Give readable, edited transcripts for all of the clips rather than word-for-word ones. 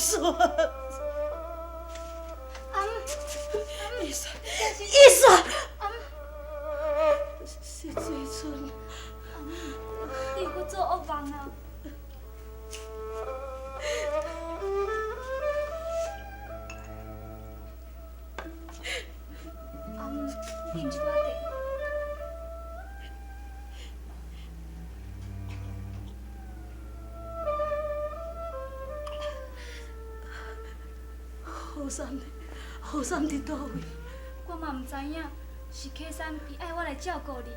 顺，医顺，医顺，是水春。你搁做噩梦啊？啉一寡茶。后山伫倒位？我嘛唔知影，是客山伊爱我来照顾你。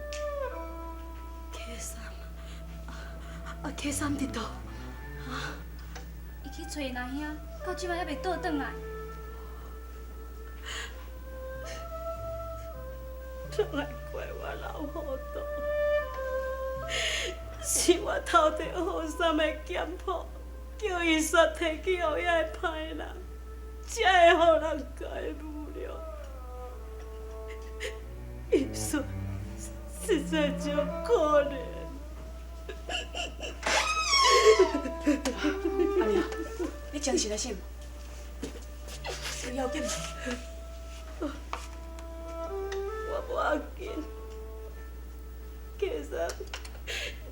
客山伫倒？伊去找那兄，到即摆还袂倒转来。总爱怪我老糊涂，是我偷摕后山的剑谱，叫伊煞摕去互遐个歹人，才会互人改误了。医顺实在真可怜。阿娘，你精神来先，有要紧。我无要紧，客山，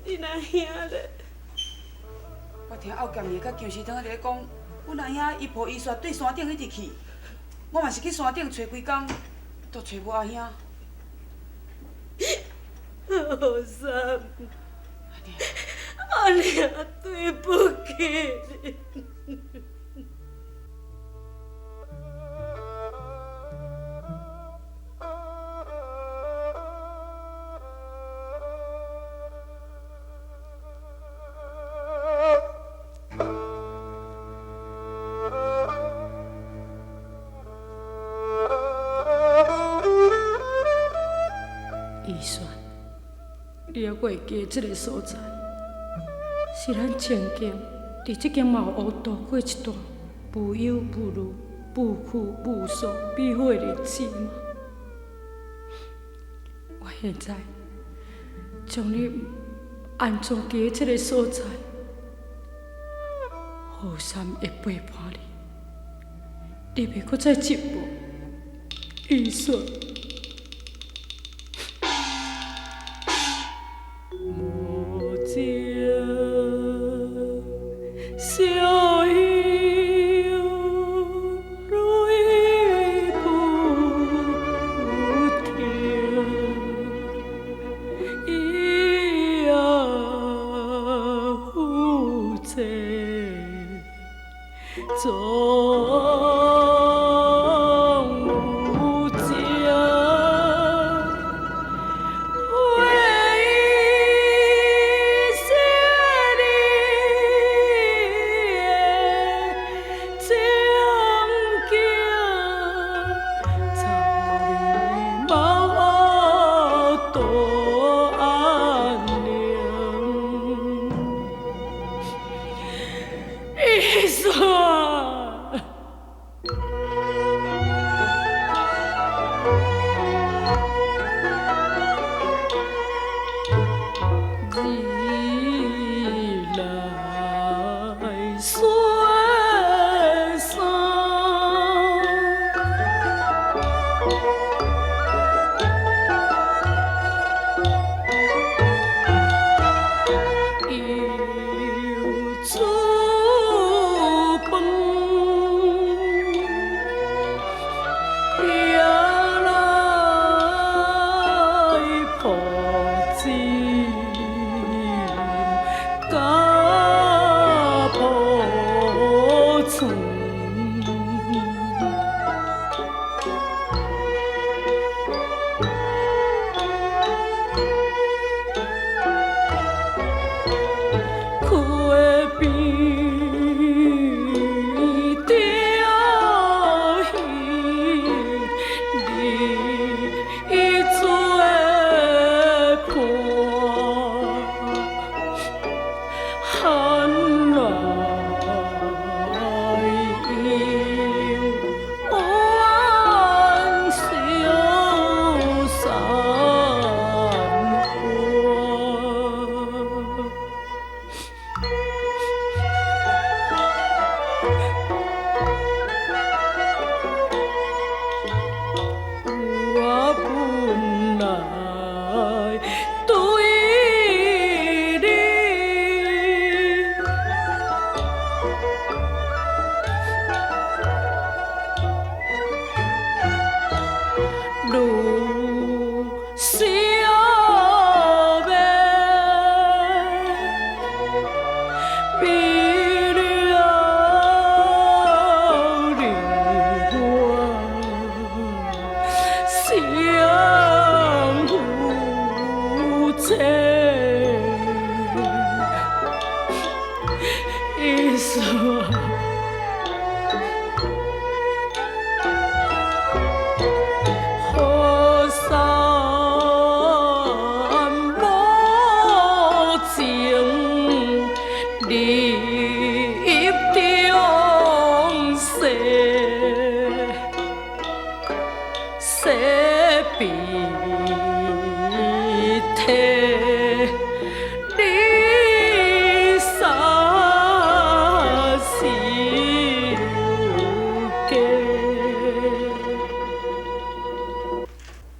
你那兄咧？我听奥剑爷甲姜师堂咧讲，阮阿兄伊抱医煞对山顶一直去，我嘛是去山顶找规工，都找无阿兄。后山，阿娘对不起你。医顺，你还会记这个所在？是咱曾经伫这间茅屋度过一段无忧无虑、无拘无束、美好的日子吗？我现在将你安葬伫这个所在，后山会陪伴你，你袂搁再寂寞。医顺。小雨泪不停，咿呀呼切，总无家。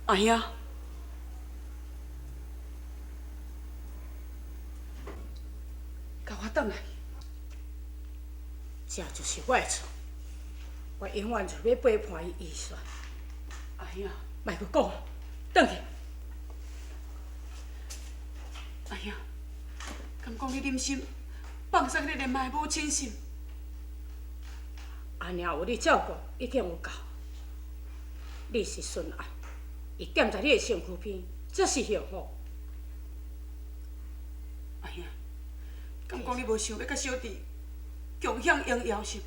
阿兄，甲我转来。这就是我的错，我永远就要背叛伊意思。阿兄，莫阁讲，转去。阿兄，敢讲你忍心放杀迄个连妈的母亲心？阿娘有你照顾已经有够，你是顺案，伊踮在你的身躯边，这是幸福。阿兄，敢讲你无想要甲小弟共享荣耀是？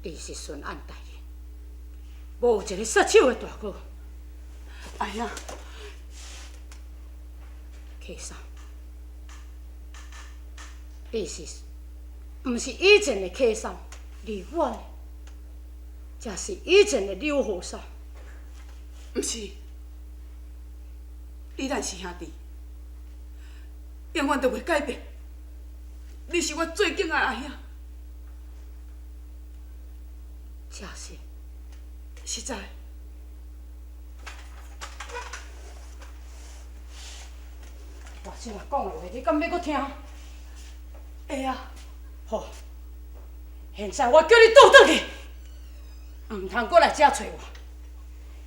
你是顺案代人，无有一个杀手的大哥。阿兄，客嫂，你是毋是以前的客嫂，离我呢，才是以前的刘和嫂。毋是，你咱是兄弟，永远都袂改变。你是我最敬爱的阿兄，正是。实在。大声啊讲的话，你敢要阁听？会啊。好，现在我叫你倒转去，毋通过来遮找我。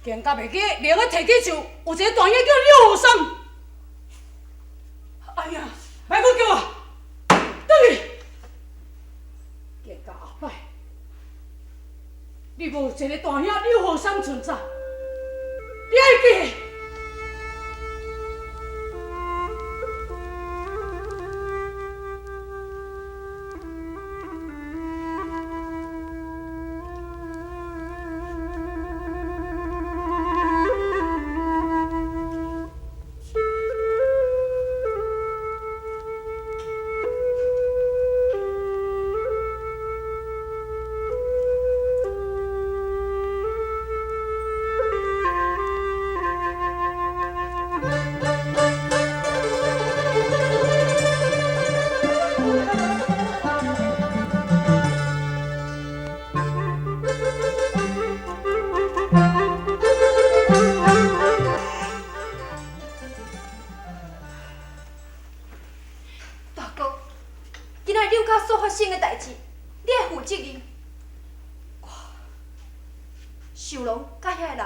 更加袂记明个提起就有一个大爷叫刘和尚。哎呀，莫阁叫我，倒去。更加后摆，你无一个大兄刘和尚存在，你爱记。发生的代志，你爱负责任。秀龙甲遐个人，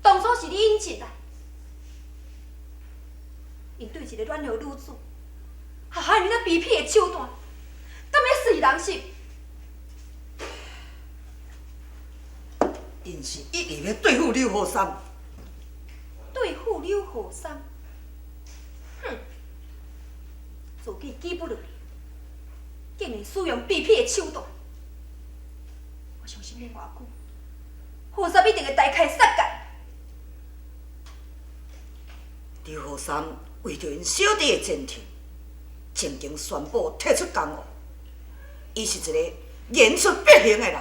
当初是你引进来，因对一个软弱女子，下汉尔卑鄙的手段，敢要随人心？因是一直要对付刘和三。对付刘和三，哼！自己记不落，竟然使用卑鄙的手段，我相信要偌久，和三一定会大开杀戒。刘和三为着因小弟的前程，曾经宣布退出江湖。伊是一个言出必行的人，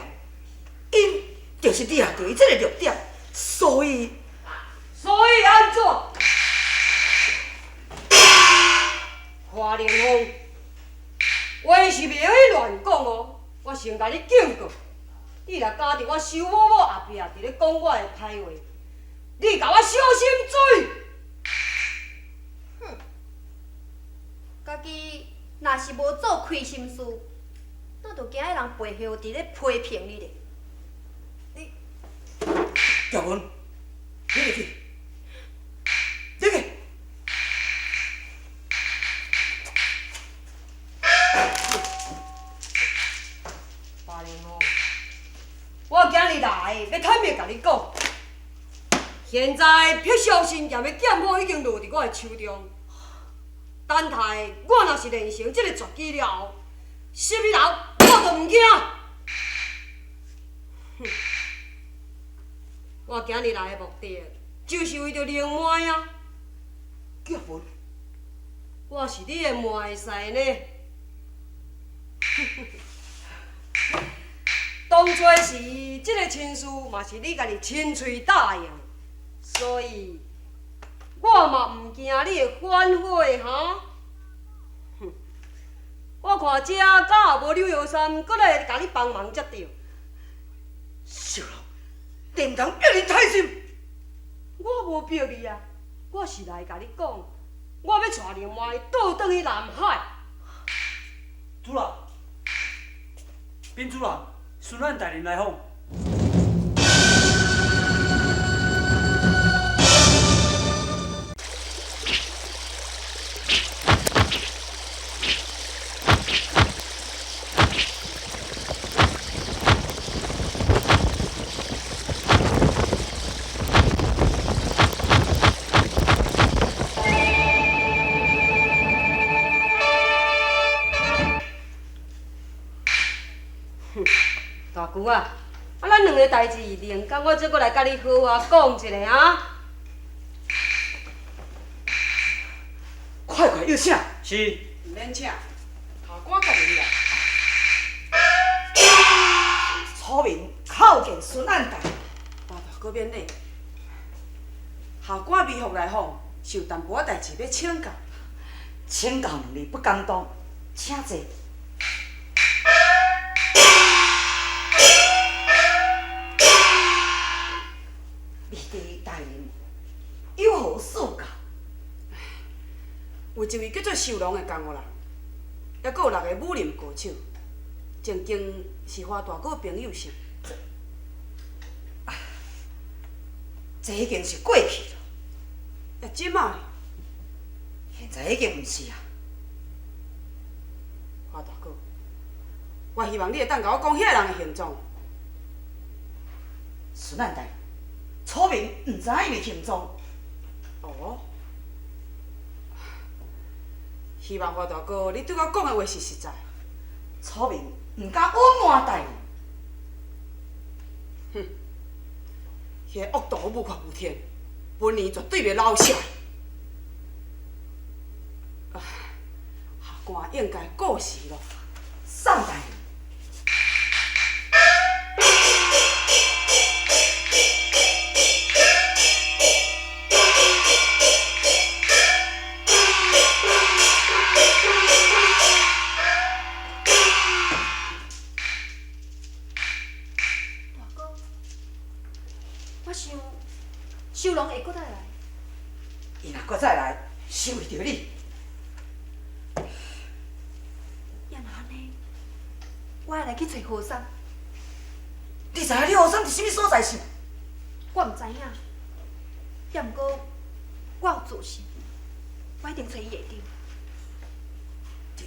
因就是抓到伊这个弱点，所以安怎？花玲凤，话是袂晓去乱讲哦。我先甲你警告，你若加伫我收某某后壁，伫咧讲我的歹话，你甲我小心嘴。哼，家己若是无做亏心事，那就惊迄人背后伫咧批评你咧。你叫阮，你入去，入去。花玲凤，我今日来要坦白甲你讲，现在撇小心也要剑火已经落伫我的手中，等待我若是练成这个绝技了后，什么人我都毋惊。哼！我今日来的目的，就是为着灵妹啊！玉文，我是你的妹婿呢。当初时，这个亲事嘛是你家己亲嘴答应，所以我嘛毋惊你会反悔哈。哼！我看这敢也无柳叶山，搁来甲你帮忙才对。小人定当逼你太心。我无逼你啊，我是来甲你讲，我要带灵妹倒转去南海。主人，禀主人，孙安大人来访。大舅啊，咱两个代志另讲，我再过来甲你好好讲一下啊。快快要请！是。毋免请，下官家己来。楚明叩见孙安大人。大大哥免礼，下官微服来访，是有淡薄仔代志要请教。请教两位不敢当，请坐。二弟大人有何事教？有一位叫做秀龙的江湖人，还佫有6个武林高手，曾经是花大哥朋友识。这已经是过去了，即摆现在已经毋是啊。花大哥，我希望你会当甲我讲遐人的形状。孙安大人，楚明毋知伊的行踪。哦，希望花大哥你对我讲的话是实在。楚明毋敢隐瞒大人。哼，迄个恶毒无法无天，本年绝对袂留下。啊，下官应该顾惜咯。上大人。秀龙会搁再来，伊若搁再来，是为着你。要若安尼，我会来去找和尚。你知影你后生伫什么所在是？我毋知影，也毋过我有自信，我一定找伊会着。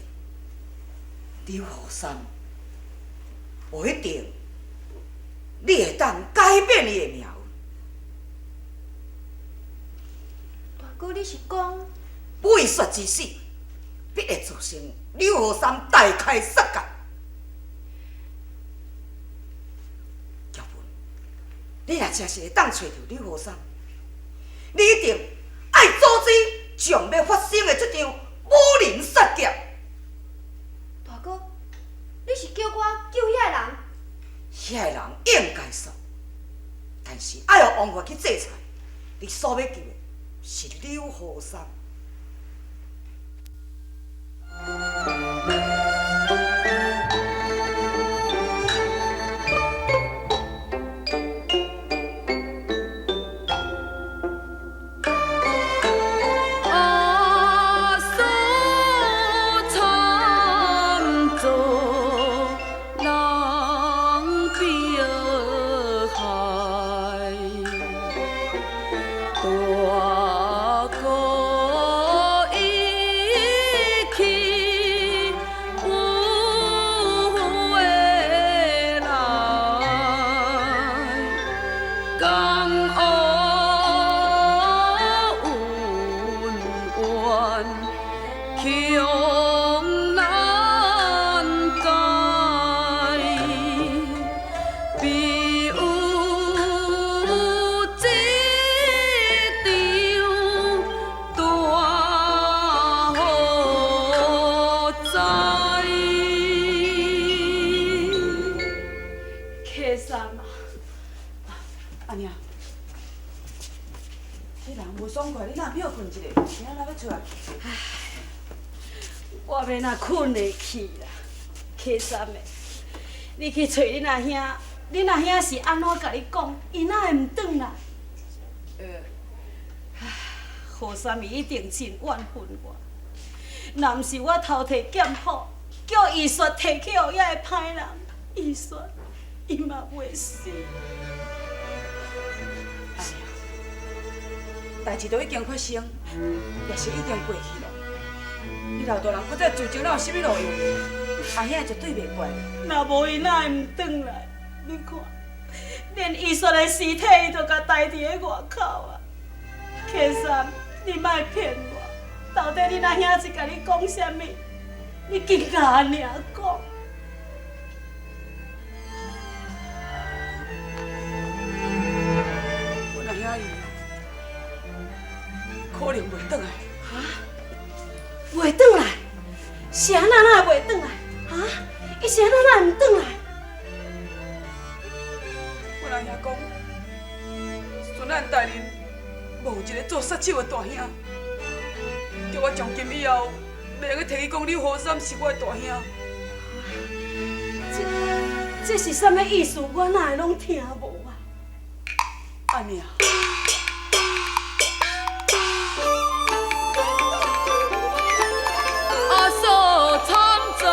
刘后生，不一定，你会当改变伊的命运。大哥，你是讲美雪之死，必会造成刘后生大开杀戒。要不，你若真是会当找到刘后生，你一定爱阻止将要发生的这场武林杀劫。大哥，你是叫我救遐个人？遐个人应该杀，但是爱有王法去制裁。你所要救的是刘后生。大哥。无爽快，你哪不要困一下？今仔哪要出来？我要哪困会去啦？K 三的，你去找你阿兄，你阿兄是安怎甲你讲？伊哪会毋转来？何三伊一定真怨恨我。若毋是我偷摕剑谱，叫医术摕去互遐个歹人，医术伊嘛袂死。哎呀，代志都已经发生，也是已经过去了。你老大人搁再自证，哪有啥物路用？阿兄绝对袂怪你。若无伊哪会毋转来？你看，连医术的尸体伊都甲待伫咧外口啊！K 三，你莫骗我，到底你阿兄是甲你讲啥物？你紧甲安尼讲。阮阿兄伊可能袂转来。袂转来？是安那会袂转来？伊是安那毋转来？阮阿兄讲，孙咱大人无有一个做杀手的大兄，叫我从今以后袂用去提伊讲刘和三是我的大兄。这是啥物意思？我哪会拢听无啊？安尼啊？阿嫂参奏，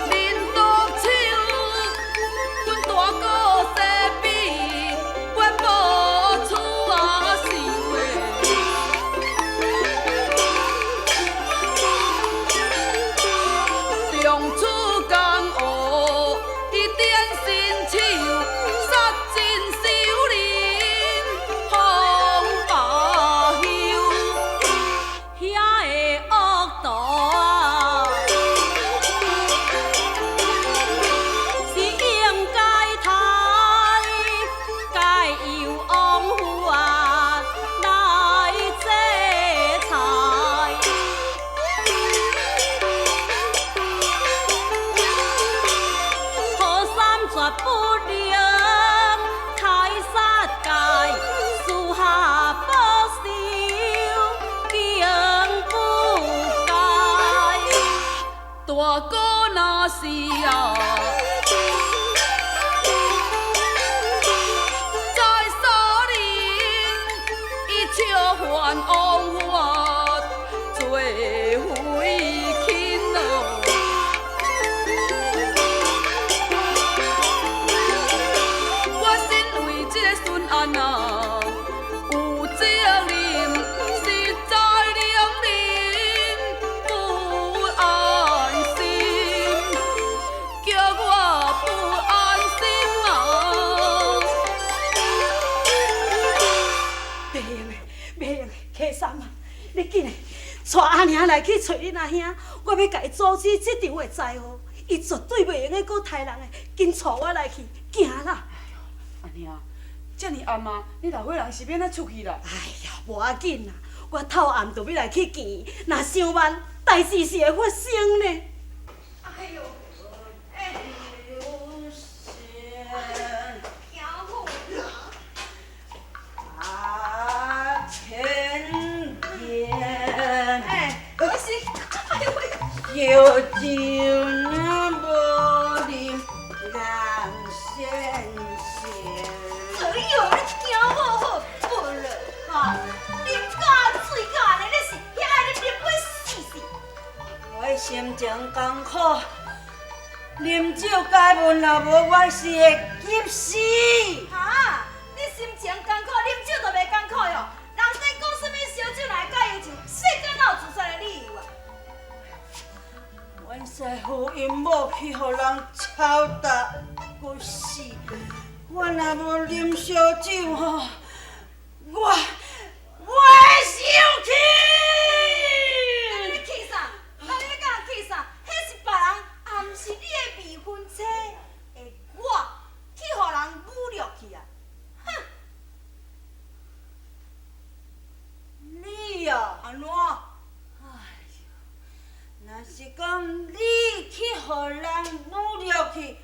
恁独手，阮大哥西比，阮无厝啊是话。中厝江湖，伊点身手，杀尽少林风罢休，遐个恶徒啊，是应该杀，该由王法来制裁。何三绝不能开杀戒，私下保守竟不该。大哥若是啊，在少林，伊笑还王法，做回亲咯。我身为这个孙安啊，有责任实在令人不安心，叫我不安心啊！袂用的，袂用的，K 三啊，你紧的带阿娘来去找你阿兄，我要甲伊阻止这场的灾祸，伊绝对袂用个杀人的，紧带我来去，行啦！安尼啊？遮尔暗啊，你老伙人是免咱出去啦。哎呀，无要紧啦，我透暗就要来去见，若伤慢，代志是会发生呢。哎呦，哎，行好啦。啊，千言，哎，不是，哎呦喂，有酒那无啉，人先仙。哎呦，你行好好，不了哈，啉甲醉甲安尼，你是遐爱你啉要死死。我心情艰苦，啉酒解闷，若无我是会急死。哈，你心情艰苦，啉酒都袂艰苦哟。人在讲什么烧酒若会解忧愁，世间哪有自杀的理由啊？阮师傅因某去互人抄达，去死。我若无啉烧酒吼，我会生气。你气啥？那你敢气啥？迄是别人，啊，毋是你的未婚妻。会我去互人侮辱去啊！哼！你啊，安怎？哎呦，若是讲你去互人侮辱去，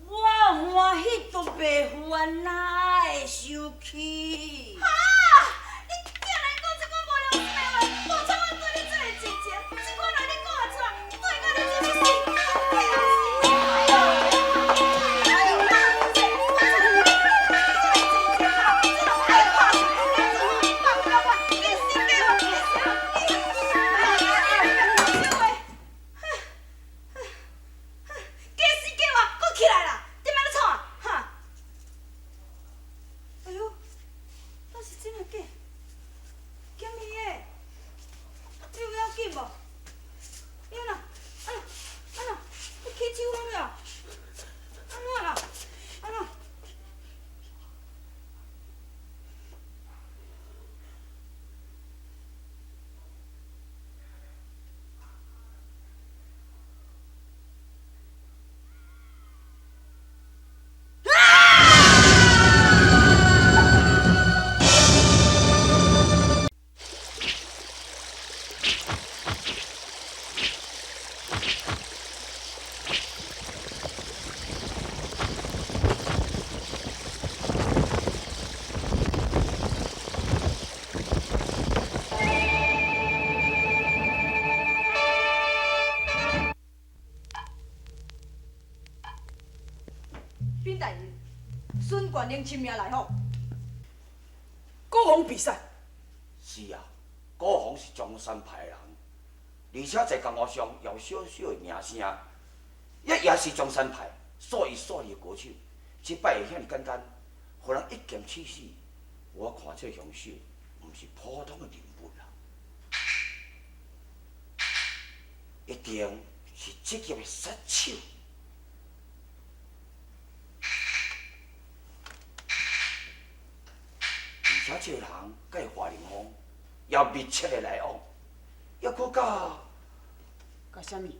我了欢喜都袂烦，哪会生气？啊！你竟然讲这款无良心的话，无像我对你这个情情，这款话你讲得出来，对我你真是死！禀大人，孙管令亲命来访。高雄比赛，是啊，高雄是中山派的人，而且在江湖上有小小的名声，也是中山派数一数二的歌手。这摆会遐尼简单，互人一剑刺死，我看这凶手毋是普通的人物啦，一定是职业的杀手。而且这个人甲华凌风也密切的来往，也搁甲甲啥物？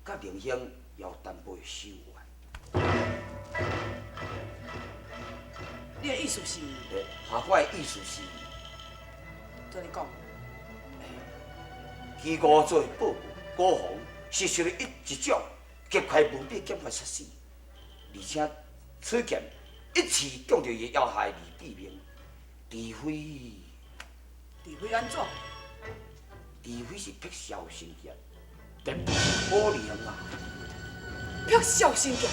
甲凌兄也有淡薄的手腕。你的意思是？我的意思是，怎你讲？其五做报告，高雄是属于一种劫财无比剑法杀死，而且此剑一次中着伊要害而毙命，除非安怎？除非是辟邪神剑，绝不可能啊！辟邪神剑。